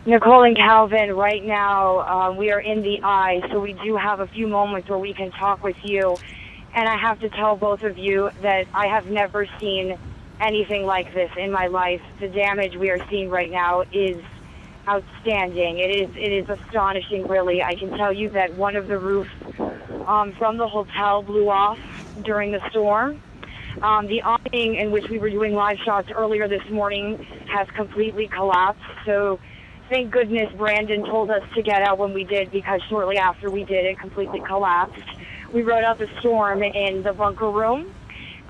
Nicole and Calvin, right now we are in the eye, so we do have a few moments where we can talk with you. And I have to tell both of you that I have never seen anything like this in my life. The damage we are seeing right now is outstanding. It is astonishing, really. I can tell you that one of the roofs from the hotel blew off during the storm. The awning in which we were doing live shots earlier this morning has completely collapsed. So thank goodness Brandon told us to get out when we did, because shortly after we did, it completely collapsed. We rode out the storm in the bunker room,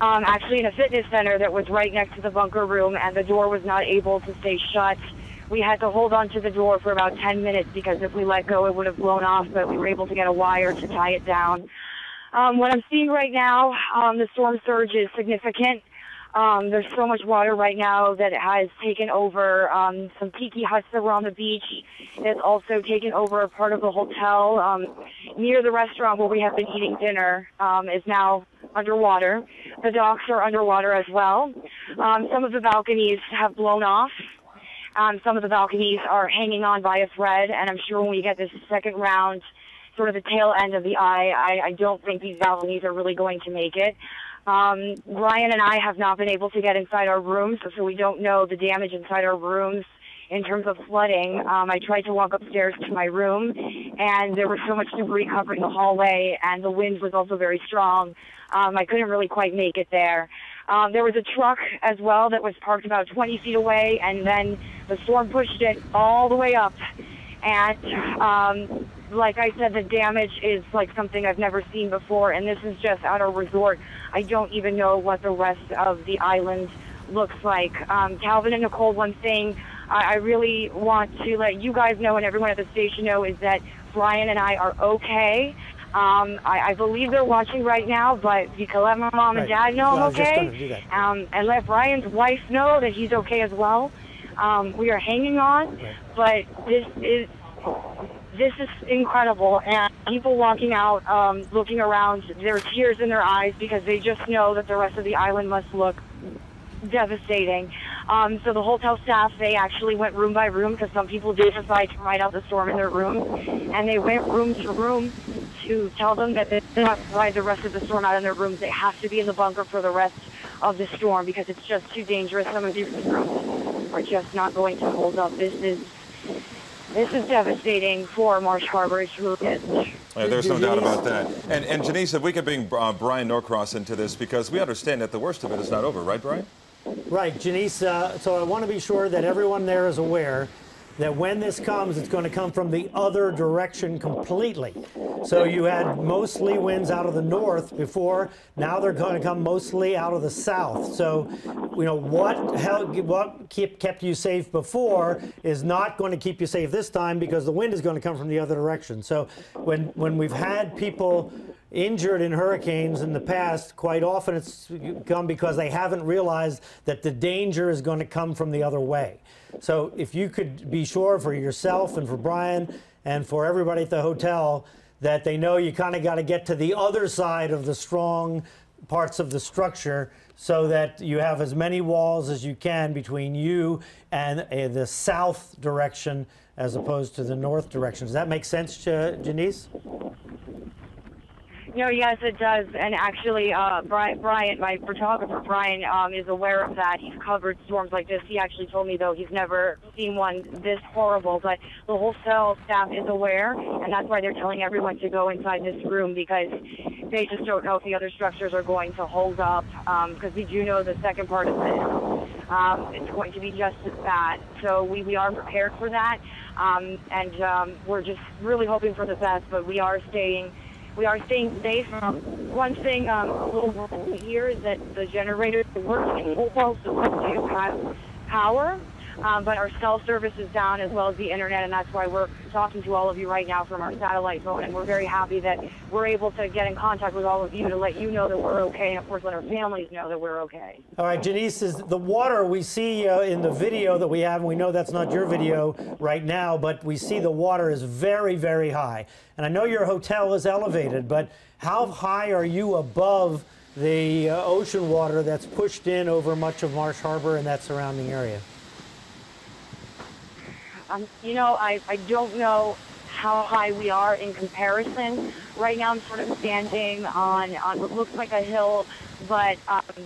actually in a fitness center that was right next to the bunker room, and the door was not able to stay shut. We had to hold on to the door for about 10 minutes because if we let go, it would have blown off, but we were able to get a wire to tie it down. What I'm seeing right now, the storm surge is significant. There's so much water right now that it has taken over some tiki huts that were on the beach. It's also taken over a part of the hotel near the restaurant where we have been eating dinner is now underwater. The docks are underwater as well. Some of the balconies have blown off. Some of the balconies are hanging on by a thread, and I'm sure when we get this second round, sort of the tail end of the eye, I don't think these balconies are really going to make it. Brian and I have not been able to get inside our rooms, so we don't know the damage inside our rooms in terms of flooding. I tried to walk upstairs to my room, and there was so much debris covering the hallway, and the wind was also very strong. I couldn't really quite make it there. There was a truck as well that was parked about 20 feet away, and then the storm pushed it all the way up. And like I said, the damage is like something I've never seen before, and this is just at a resort. I don't even know what the rest of the island looks like. Calvin and Nicole, one thing I really want to let you guys know and everyone at the station know is that Brian and I are okay. I believe they're watching right now, but you can let my mom and dad know I'm okay. And let Brian's wife know that he's okay as well. We are hanging on, but this is incredible. And people walking out, looking around, there are tears in their eyes because they just know that the rest of the island must look devastating. So the hotel staff, they actually went room by room because some people did decide to ride out the storm in their rooms, and they went room to room to tell them that they cannot ride the rest of the storm out in their rooms. They have to be in the bunker for the rest of the storm because it's just too dangerous. Some of these rooms are just not going to hold up. This is devastating for Marsh Harbor. It really is. There's no doubt about that. And Janice, if we could bring Brian Norcross into this, because we understand that the worst of it is not over, right, Brian? Right, Janice. So I want to be sure that everyone there is aware that when this comes, it's going to come from the other direction completely. So you had mostly winds out of the north before. Now they're going to come mostly out of the south. So, you know, what kept you safe before is not going to keep you safe this time because the wind is going to come from the other direction. So when we've had people injured in hurricanes in the past, quite often it's come because they haven't realized that the danger is going to come from the other way. So if you could be sure for yourself and for Brian and for everybody at the hotel that they know you kind of got to get to the other side of the strong parts of the structure so that you have as many walls as you can between you and the south direction as opposed to the north direction. Does that make sense, Janice? No, yes, it does. And actually, Brian, my photographer, Brian, is aware of that. He's covered storms like this. He actually told me, though, he's never seen one this horrible. But the whole hotel staff is aware, and that's why they're telling everyone to go inside this room because they just don't know if the other structures are going to hold up. Because we do know the second part of this, it's going to be just as bad. So we are prepared for that, and we're just really hoping for the best. But we are staying safe. One thing a little here is that the generators are working well, so we do have power, but our cell service is down as well as the internet, and that's why we're talking to all of you right now from our satellite phone, and we're very happy that we're able to get in contact with all of you to let you know that we're okay, and of course let our families know that we're okay. All right, Janice, is the water we see in the video that we have, and we know that's not your video right now, but we see the water is very, very high. And I know your hotel is elevated, but how high are you above the ocean water that's pushed in over much of Marsh Harbor and that surrounding area? You know, I don't know how high we are in comparison. Right now I'm sort of standing on what looks like a hill, but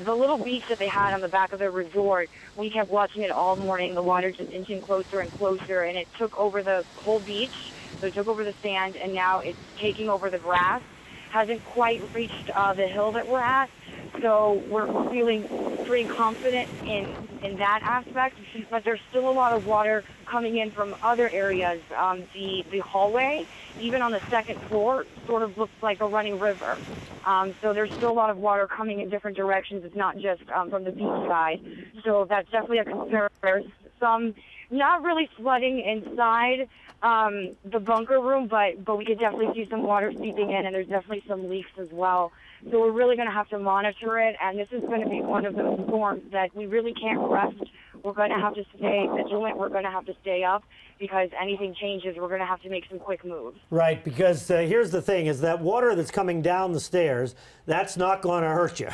the little beach that they had on the back of the resort, we kept watching it all morning. The water just inching closer and closer, and it took over the whole beach. So it took over the sand, and now it's taking over the grass. Hasn't quite reached the hill that we're at, so we're feeling pretty confident in that aspect. But there's still a lot of water coming in from other areas. The hallway, even on the second floor, sort of looks like a running river. So there's still a lot of water coming in different directions. It's not just from the beach side. So that's definitely a concern. There's some not really flooding inside the bunker room, but we could definitely see some water seeping in, and there's definitely some leaks as well. So we're really going to have to monitor it, and this is going to be one of those storms that we really can't rest. We're going to have to stay vigilant. We're going to have to stay up, because anything changes, we're going to have to make some quick moves. Right, because here's the thing, is that water that's coming down the stairs, that's not going to hurt you.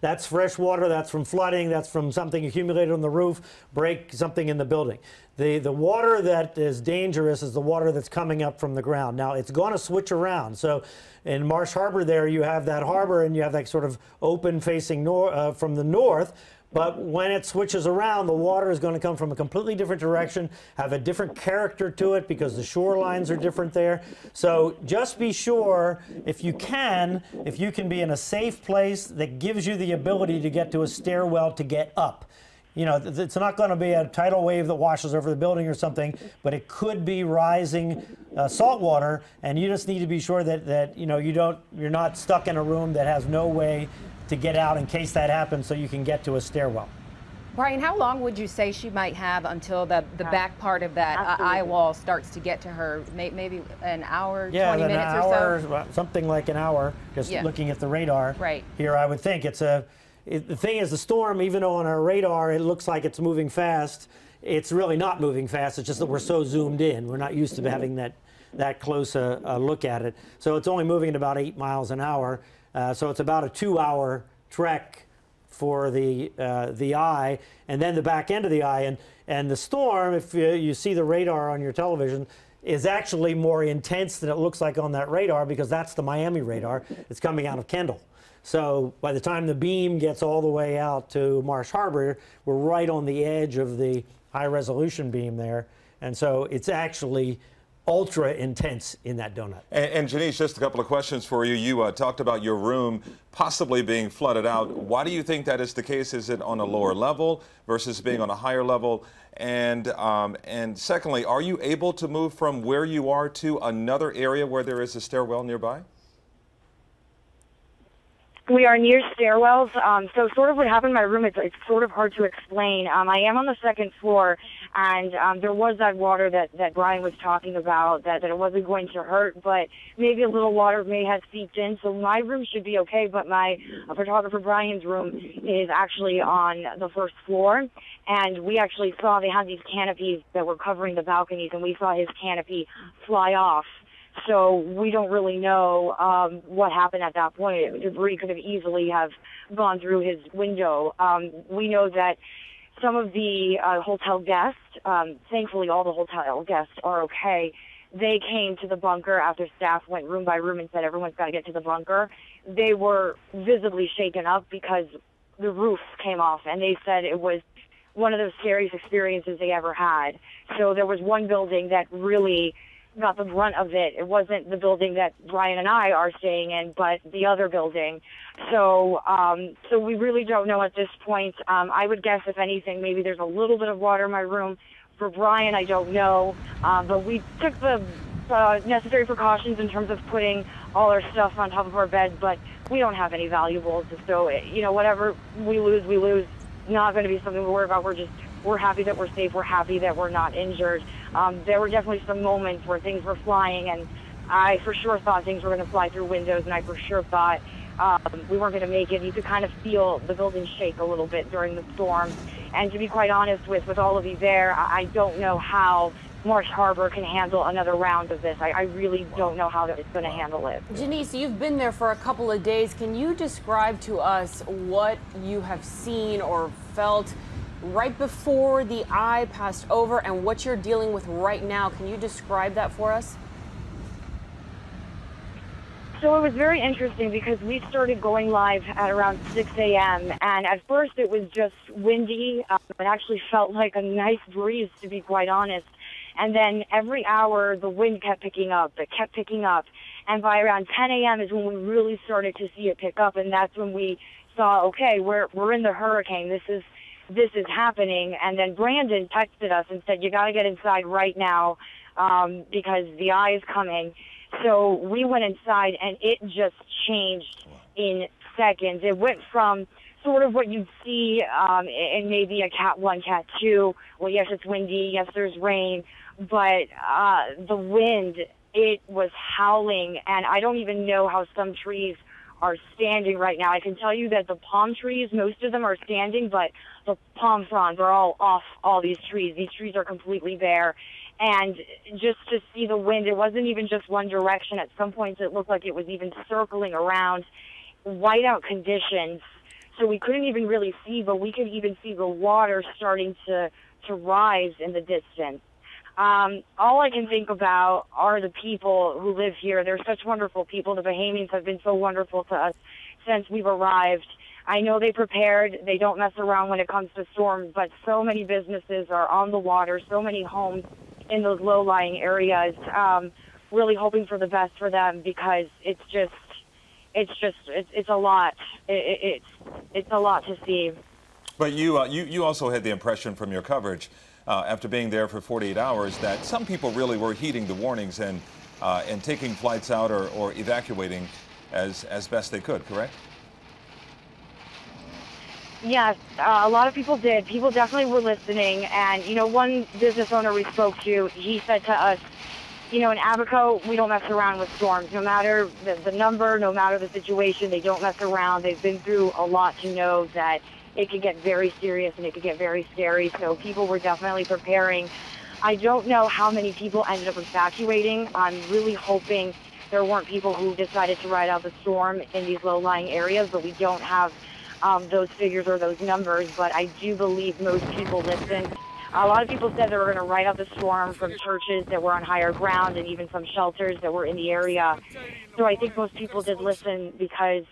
That's fresh water, that's from flooding, that's from something accumulated on the roof, break something in the building. The water that is dangerous is the water that's coming up from the ground. Now, it's going to switch around. So in Marsh Harbor there, you have that harbor, and you have that sort of open facing from the north. But when it switches around, the water is going to come from a completely different direction, have a different character to it, because the shorelines are different there. So just be sure, if you can be in a safe place that gives you the ability to get to a stairwell to get up. You know, it's not going to be a tidal wave that washes over the building or something, but it could be rising salt water, and you just need to be sure that you know, you're not stuck in a room that has no way to get out in case that happens, so you can get to a stairwell. Brian, how long would you say she might have until the back part of that eye wall starts to get to her? Maybe an hour, 20 minutes or so? Something like an hour, just looking at the radar. Right. Here, I would think the thing is, the storm, even though on our radar it looks like it's moving fast, it's really not moving fast. It's just that we're so zoomed in. We're not used to having that close a look at it. So it's only moving at about 8 miles an hour. So it's about a 2-hour trek for the eye, and then the back end of the eye. And the storm, if you see the radar on your television, is actually more intense than it looks like on that radar, because that's the Miami radar. It's coming out of Kendall. So by the time the beam gets all the way out to Marsh Harbor, we're right on the edge of the high-resolution beam there. And so it's actually ultra intense in that donut. And Janice, just a couple of questions for you. You talked about your room possibly being flooded out. Why do you think that is the case? Is it on a lower level versus being on a higher level? And secondly, are you able to move from where you are to another area where there is a stairwell nearby? We are near stairwells. So sort of what happened in my room, it's sort of hard to explain. I am on the second floor, and there was that water that Brian was talking about, that it wasn't going to hurt, but maybe a little water may have seeped in. So my room should be okay, but my photographer Brian's room is actually on the first floor. And we actually saw they had these canopies that were covering the balconies, and we saw his canopy fly off. So we don't really know what happened at that point. Debris could have easily have gone through his window. We know that some of the hotel guests, thankfully all the hotel guests are okay. They came to the bunker after staff went room by room and said everyone's got to get to the bunker. They were visibly shaken up because the roof came off, and they said it was one of the scariest experiences they ever had. So there was one building that really got the brunt of it. It wasn't the building that Brian and I are staying in, but the other building. So so we really don't know at this point. I would guess, if anything, maybe there's a little bit of water in my room. For Brian, I don't know. But we took the necessary precautions in terms of putting all our stuff on top of our bed, but we don't have any valuables. So, you know, whatever we lose, we lose. Not going to be something to worry about. We're happy that we're safe. We're happy that we're not injured. There were definitely some moments where things were flying, and I for sure thought things were going to fly through windows, and I for sure thought we weren't going to make it. You could kind of feel the building shake a little bit during the storm. And to be quite honest with all of you there, I don't know how Marsh Harbor can handle another round of this. I really don't know how it's going to handle it. Janice, you've been there for a couple of days. Can you describe to us what you have seen or felt right before the eye passed over and what you're dealing with right now. Can you describe that for us? So it was very interesting because we started going live at around 6 a.m. and at first it was just windy. It actually felt like a nice breeze, to be quite honest. And then every hour the wind kept picking up. It kept picking up. And by around 10 a.m. is when we really started to see it pick up, and that's when we saw, okay, we're in the hurricane. This is happening. And then Brandon texted us and said, you got to get inside right now because the eye is coming. So we went inside, and it just changed in seconds. It went from sort of what you'd see in maybe a Cat 1, Cat 2. Well, yes, it's windy. Yes, there's rain. But the wind, it was howling, and I don't even know how some trees are standing right now. I can tell you that the palm trees, most of them are standing, but the palm fronds are all off all these trees. These trees are completely bare. And just to see the wind, it wasn't even just one direction. At some points, it looked like it was even circling around, whiteout conditions. So we couldn't even really see, but we could even see the water starting to rise in the distance. All I can think about are the people who live here. They're such wonderful people. The Bahamians have been so wonderful to us since we've arrived. I know they prepared. They don't mess around when it comes to storms, but so many businesses are on the water, so many homes in those low-lying areas, really hoping for the best for them because it's a lot. It's a lot to see. But you also had the impression from your coverage after being there for 48 hours that some people really were heeding the warnings and taking flights out or evacuating as best they could, correct? Yes, a lot of people did. People definitely were listening. And, you know, one business owner we spoke to, he said to us, you know, in Abaco, we don't mess around with storms. No matter the number, no matter the situation, they don't mess around. They've been through a lot to know that it could get very serious and it could get very scary. So people were definitely preparing. I don't know how many people ended up evacuating. I'm really hoping there weren't people who decided to ride out the storm in these low-lying areas, but we don't have those figures or those numbers, but I do believe most people listened. A lot of people said they were going to ride out the storm from churches that were on higher ground and even some shelters that were in the area. So I think most people did listen because,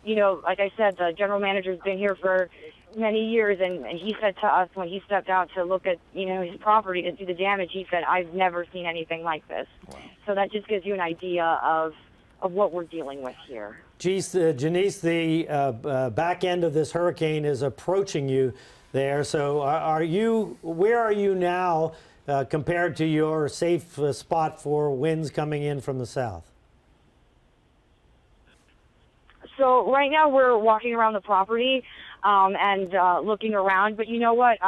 you know, like I said, the general manager's been here for many years, and he said to us when he stepped out to look at, you know, his property to see the damage, he said, I've never seen anything like this. Wow. So that just gives you an idea of what we're dealing with here. Janice, the back end of this hurricane is approaching you there. So where are you now compared to your safe spot for winds coming in from the south? So right now we're walking around the property and looking around. But you know what?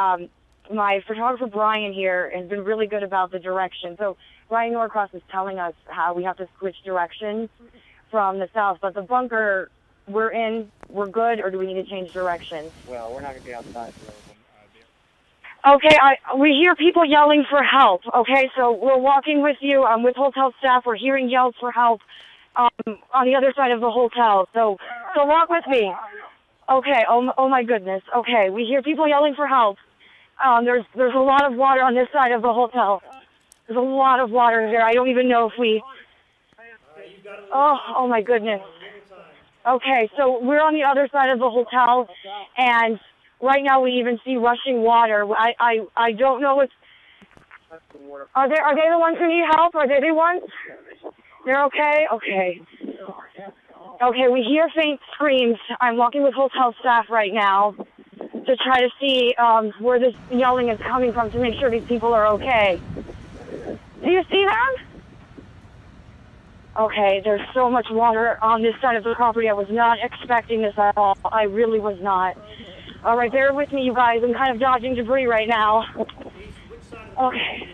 My photographer Brian here has been really good about the direction. So Brian Norcross is telling us how we have to switch directions from the south. But the bunker we're in, we're good, or do we need to change directions? Well, we're not going to be outside. Okay, we hear people yelling for help. Okay, so we're walking with you. I'm with hotel staff. We're hearing yells for help on the other side of the hotel. So walk with me. Okay. Oh my goodness. Okay, we hear people yelling for help. There's a lot of water on this side of the hotel. There's a lot of water here. I don't even know if we. Oh my goodness. Okay, so we're on the other side of the hotel, and right now we even see rushing water. I don't know what's. Are they the ones who need help? Are they the ones? They're okay? Okay. Okay, we hear faint screams. I'm walking with hotel staff right now to try to see where this yelling is coming from to make sure these people are okay. Do you see them? Okay, there's so much water on this side of the property. I was not expecting this at all. I really was not. All right, bear with me, you guys. I'm kind of dodging debris right now. Okay.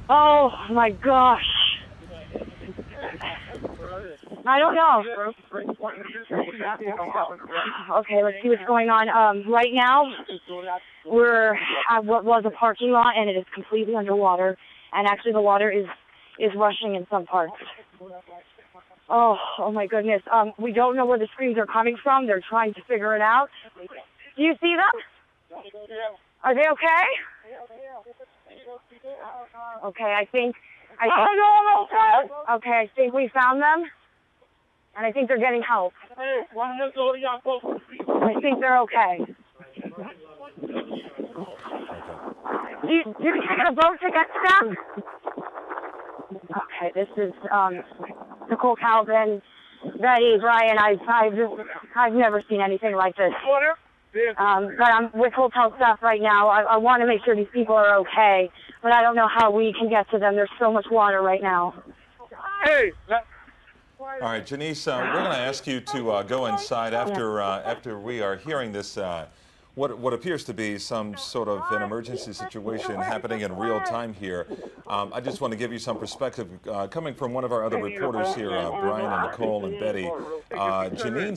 Oh, my gosh. I don't know. Okay, let's see what's going on. Right now, we're at what was a parking lot, and it is completely underwater. And actually, the water is rushing in some parts. Oh my goodness. We don't know where the screams are coming from. They're trying to figure it out. Do you see them? Are they okay? Okay, I think I think we found them, and I think they're getting help. I think they're okay. Do you get a boat to get to them? Okay, this is Nicole Calvin, Betty, Brian. I've never seen anything like this. But I'm with hotel staff right now. I want to make sure these people are okay, but I don't know how we can get to them. There's so much water right now. All right, Janice, we're going to ask you to go inside after we are hearing this, what appears to be some sort of an emergency situation happening in real time here. I just want to give you some perspective coming from one of our other reporters here, Brian and Nicole and Betty. Janine